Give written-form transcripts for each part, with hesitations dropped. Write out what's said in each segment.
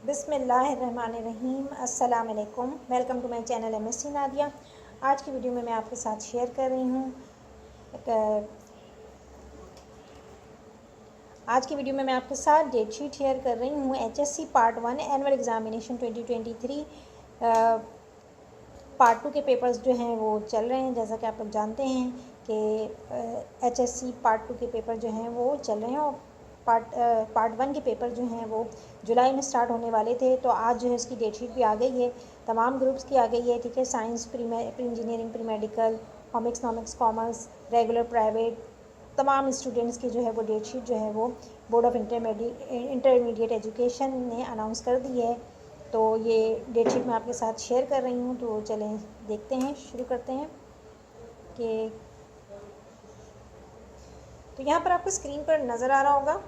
बिस्मिल्लाहिर्रहमानिर्रहीम। अस्सलाम वालेकुम। Welcome to my channel MSc Nadia. आज की वीडियो में मैं आपके साथ शेयर कर रही हूँ डेटशीट शेयर कर रही हूँ HSC part 1 annual examination 2023 part 2 के पेपर्स जो हैं वो चल रहे हैं। जैसा कि आप लोग जानते हैं कि HSC पार्ट 2 के पेपर जो हैं वो चल रहे हैं और पार्ट 1 के पेपर जो हैं वो जुलाई में स्टार्ट होने वाले थे। तो आज जो है इसकी डेटशीट भी आ गई है, तमाम ग्रुप्स की आ गई है। ठीक है, science, pre engineering, pre medical, comics, commerce, regular, private, तमाम स्टूडेंट्स की जो है वो डेटशीट जो है वो बोर्ड ऑफ इंटरमीडिएट एजुकेशन ने अनाउंस कर दी है। तो ये डेटशीट मैं आपके साथ शेयर कर रही हूँ। तो चलें देखते हैं, शुरू करते हैं कि तो यहाँ पर आपको स्क्रीन पर नज़र आ रहा होगा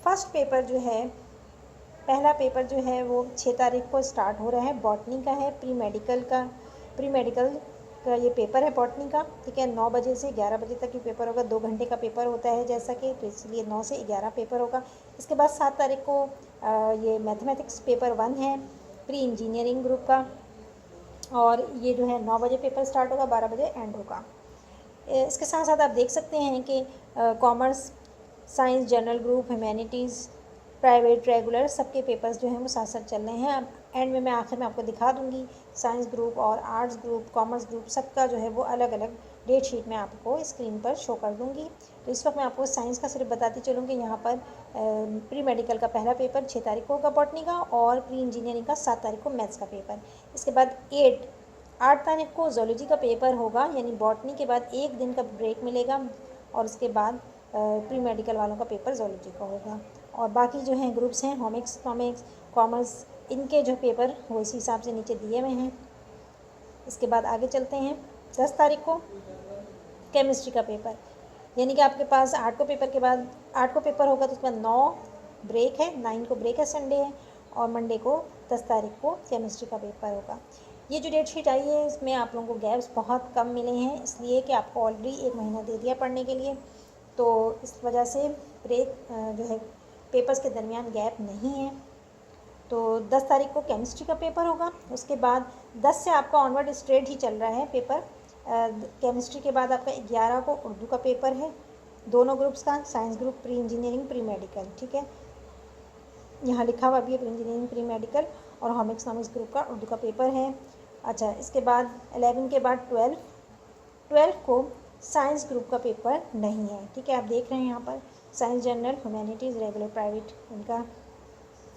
फर्स्ट पेपर जो है, पहला पेपर जो है वो 6 तारीख को स्टार्ट हो रहा है। बॉटनी का है, प्री मेडिकल का ये पेपर है बॉटनी का। ठीक है, 9 बजे से 11 बजे तक ये पेपर होगा। 2 घंटे का पेपर होता है जैसा कि, तो इसलिए 9 से 11 पेपर होगा। इसके बाद 7 तारीख को ये मैथमेटिक्स पेपर 1 है प्री इंजीनियरिंग ग्रुप का, और ये जो है 9 बजे पेपर स्टार्ट होगा, 12 बजे एंड होगा। इसके साथ साथ आप देख सकते हैं कि commerce, science, general group, humanities, private, regular सबके पेपर्स जो हैं वो साथ साथ चल रहे हैं। अब एंड में मैं आखिर में आपको दिखा दूंगी साइंस ग्रुप और आर्ट्स ग्रुप, कॉमर्स ग्रुप सबका जो है वो अलग अलग डेट शीट में आपको स्क्रीन पर शो कर दूंगी। तो इस वक्त मैं आपको साइंस का सिर्फ बताती चलूँ कि यहाँ पर प्री मेडिकल का पहला पेपर 6 तारीख को होगा बॉटनी का, और प्री इंजीनियरिंग का 7 तारीख को मैथ्स का पेपर। इसके बाद 8 तारीख को जोलॉजी का पेपर होगा, यानी बॉटनी के बाद एक दिन का ब्रेक मिलेगा, और उसके बाद प्री मेडिकल वालों का पेपर जोलॉजी का होगा। और बाकी जो हैं ग्रुप्स हैं कॉमिक्स, कॉमर्स, इनके जो पेपर वो इसी हिसाब से नीचे दिए हुए हैं। इसके बाद आगे चलते हैं। 10 तारीख को केमिस्ट्री का पेपर, यानी कि आपके पास 8 को पेपर के बाद 8 को पेपर होगा, तो उसके बाद 9 ब्रेक है, 9 को ब्रेक है, संडे है, और मंडे को 10 तारीख को केमिस्ट्री का पेपर होगा। ये जो डेट शीट आई है इसमें आप लोगों को गैप्स बहुत कम मिले हैं, इसलिए कि आपको ऑलरेडी 1 महीना दे दिया पढ़ने के लिए, तो इस वजह से ब्रेक जो है पेपर्स के दरमियान गैप नहीं है। तो 10 तारीख को केमिस्ट्री का पेपर होगा। उसके बाद 10 से आपका ऑनवर्ड स्ट्रेट ही चल रहा है पेपर। केमिस्ट्री के बाद आपका 11 को उर्दू का पेपर है, दोनों ग्रुप्स का, science group, pre engineering, pre medical. ठीक है, यहाँ लिखा हुआ भी है प्री इंजीनियरिंग, प्री मेडिकल, और कॉमिक्स ग्रुप का उर्दू का पेपर है। अच्छा, इसके बाद 11 के बाद 12 को साइंस ग्रुप का पेपर नहीं है। ठीक है, आप देख रहे हैं यहाँ पर science, general, humanities, regular, private इनका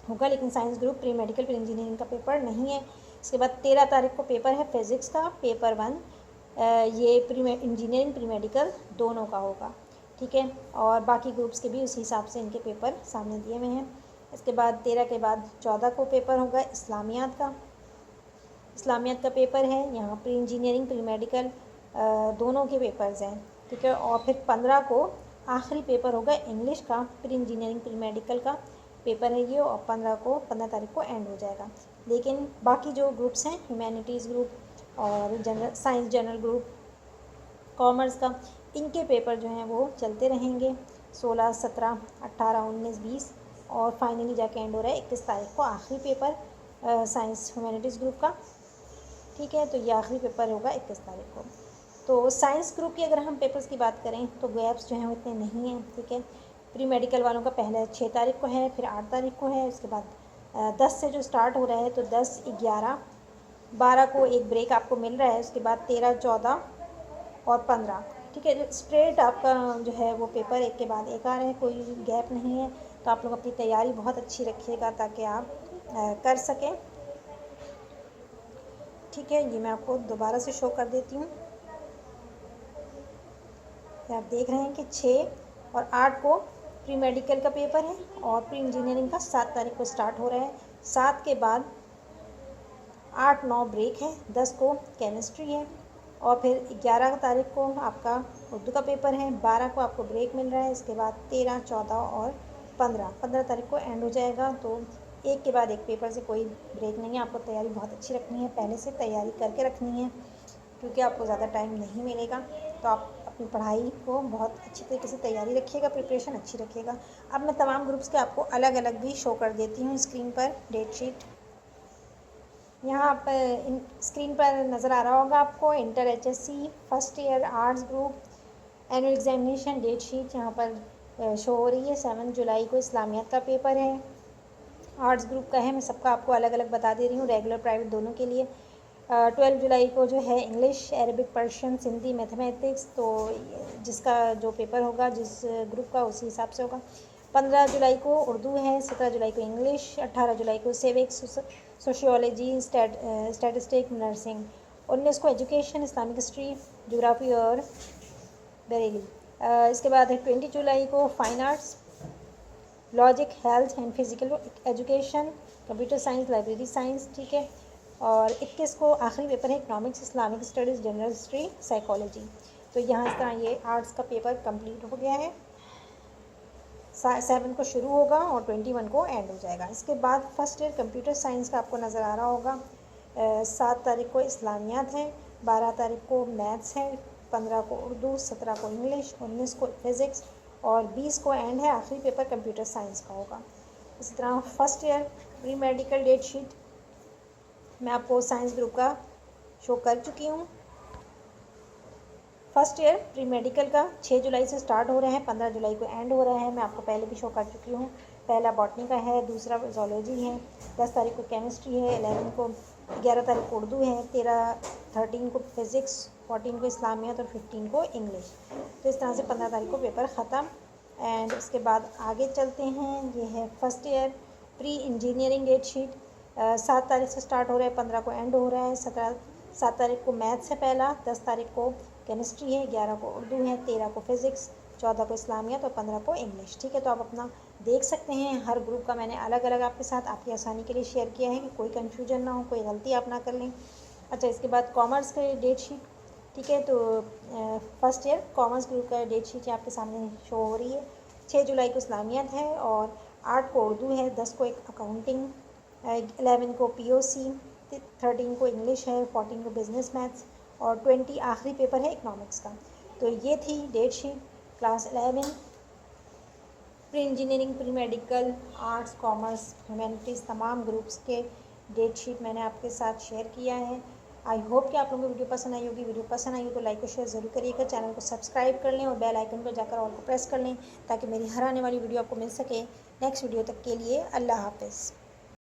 होगा, लेकिन science group, pre medical, pre engineering का पेपर नहीं है। इसके बाद 13 तारीख को पेपर है फिज़िक्स का पेपर 1, ये प्री इंजीनियरिंग, प्री मेडिकल दोनों का होगा। ठीक है, और बाकी ग्रुप्स के भी उसी हिसाब से इनके पेपर सामने दिए हुए हैं। इसके बाद 13 के बाद 14 को पेपर होगा इस्लामियात का पेपर है। यहाँ प्री इंजीनियरिंग, प्री मेडिकल दोनों के पेपर्स हैं। ठीक है, और फिर 15 को आखिरी पेपर होगा इंग्लिश का, प्री इंजीनियरिंग, प्री मेडिकल का पेपर है ये, और 15 तारीख को एंड हो जाएगा। लेकिन बाकी जो ग्रुप्स हैं, ह्यूमैनिटीज़ ग्रुप और साइंस जनरल ग्रुप, कॉमर्स का, इनके पेपर जो हैं वो चलते रहेंगे 16, 17, 18, 19, 20, और फाइनली जाके एंड हो रहा है 21 तारीख को आखिरी पेपर साइंस ह्यूमैनिटीज़ ग्रुप का। ठीक है, तो ये आखिरी पेपर होगा 21 तारीख को। तो साइंस ग्रुप की अगर हम पेपर्स की बात करें तो गैप्स जो हैं वो इतने नहीं हैं। ठीक है, प्री मेडिकल वालों का पहले 6 तारीख को है, फिर 8 तारीख को है। उसके बाद 10 से जो स्टार्ट हो रहा है, तो 10, 11, 12 को एक ब्रेक आपको मिल रहा है। उसके बाद 13, 14 और 15। ठीक है, स्ट्रेट आपका जो है वो पेपर एक के बाद एक आ रहे हैं, कोई गैप नहीं है। तो आप लोग अपनी तैयारी बहुत अच्छी रखिएगा ताकि आप कर सकें। ठीक है, ये मैं आपको दोबारा से शो कर देती हूँ। आप देख रहे हैं कि 6 और 8 को प्री मेडिकल का पेपर है, और प्री इंजीनियरिंग का 7 तारीख को स्टार्ट हो रहा है। 7 के बाद 8, 9 ब्रेक है, 10 को केमिस्ट्री है, और फिर 11 तारीख को आपका उर्दू का पेपर है, 12 को आपको ब्रेक मिल रहा है। इसके बाद 13, 14 और 15 तारीख को एंड हो जाएगा। तो एक के बाद एक पेपर से कोई ब्रेक नहीं है। आपको तैयारी बहुत अच्छी रखनी है, पहले से तैयारी करके रखनी है, क्योंकि आपको ज़्यादा टाइम नहीं मिलेगा। तो आप अपनी पढ़ाई को बहुत अच्छी तरीके से तैयारी रखिएगा, प्रिपरेशन अच्छी रखिएगा। अब मैं तमाम ग्रुप्स के आपको अलग अलग भी शो कर देती हूँ स्क्रीन पर डेट शीट। यहाँ पर इन स्क्रीन पर नज़र आ रहा होगा आपको inter HSC first year arts group annual examination date sheet यहाँ पर शो हो रही है। 7 जुलाई को इस्लामियात का पेपर है, आर्ट्स ग्रुप का है। मैं सबका आपको अलग अलग बता दे रही हूँ, रेगुलर प्राइवेट दोनों के लिए। 12 जुलाई को जो है English, Arabic, Persian, Sindhi, mathematics, तो जिसका जो पेपर होगा जिस ग्रुप का उसी हिसाब से होगा। 15 जुलाई को उर्दू है, 17 जुलाई को इंग्लिश, 18 जुलाई को सिविक्स, सोशियोलॉजी, स्टैटिस्टिक, नर्सिंग। 19 को एजुकेशन, इस्लामिक हिस्ट्री, जोग्राफ़ी और बरेली। इसके बाद है 20 जुलाई को fine arts, logic, health and physical education, computer science, library science, ठीक है। और 21 को आखिरी पेपर है economics, Islamic studies, general history, psychology. तो यहाँ इस तरह ये आर्ट्स का पेपर कंप्लीट हो गया है। 7 को शुरू होगा और 21 को एंड हो जाएगा। इसके बाद फर्स्ट ईयर कंप्यूटर साइंस का आपको नज़र आ रहा होगा। 7 तारीख को इस्लामियात है, 12 तारीख को मैथ्स है, 15 को उर्दू, 17 को इंग्लिश, 19 को फिज़िक्स और 20 को एंड है। आखिरी पेपर कंप्यूटर साइंस का होगा। इसी तरह first year pre medical date sheet मैं आपको साइंस ग्रुप का शो कर चुकी हूँ। फर्स्ट ईयर प्री मेडिकल का 6 जुलाई से स्टार्ट हो रहे हैं, 15 जुलाई को एंड हो रहा है। मैं आपको पहले भी शो कर चुकी हूँ। पहला बॉटनी का है, दूसरा ज़ूलॉजी है, 10 तारीख को केमिस्ट्री है, 11 तारीख को उर्दू है, 13 को फिज़िक्स, 14 को इस्लामियात और 15 को इंग्लिश। तो इस तरह से 15 तारीख को पेपर ख़त्म। एंड उसके बाद आगे चलते हैं। ये है first year pre engineering date sheet. 7 तारीख से स्टार्ट हो रहा है, 15 को एंड हो रहा है। 7 तारीख को मैथ्स है पहला, 10 तारीख को केमिस्ट्री है, 11 को उर्दू है, 13 को फिज़िक्स, 14 को इस्लामियात और 15 को इंग्लिश, ठीक है। तो आप अपना देख सकते हैं, हर ग्रुप का मैंने अलग अलग आपके साथ आपकी आसानी के लिए शेयर किया है कि कोई कन्फ्यूजन ना हो, कोई गलती आप ना कर लें। अच्छा, इसके बाद कॉमर्स का डेट शीट, ठीक है। तो फर्स्ट ईयर कॉमर्स ग्रुप का डेट शीट आपके सामने शो हो रही है। 6 जुलाई को इस्लामियात है और 8 को उर्दू है, 10 को एक अकाउंटिंग, 11 को POC, 13 को इंग्लिश है, 14 को बिजनेस मैथ्स और 20 आखिरी पेपर है इकोनॉमिक्स का। तो ये थी date sheet class 11 pre engineering, pre medical, arts, commerce, humanities तमाम ग्रुप्स के डेट शीट मैंने आपके साथ शेयर किया है। आई होप कि आप लोगों को वीडियो पसंद आई होगी। वीडियो पसंद आई हो तो लाइक और शेयर ज़रूर करिएगा। चैनल को सब्सक्राइब कर लें और बेल आइकन पर जाकर ऑल को प्रेस कर लें ताकि मेरी हर आने वाली वीडियो आपको मिल सके। नेक्स्ट वीडियो तक के लिए अल्लाह हाफ़िज़।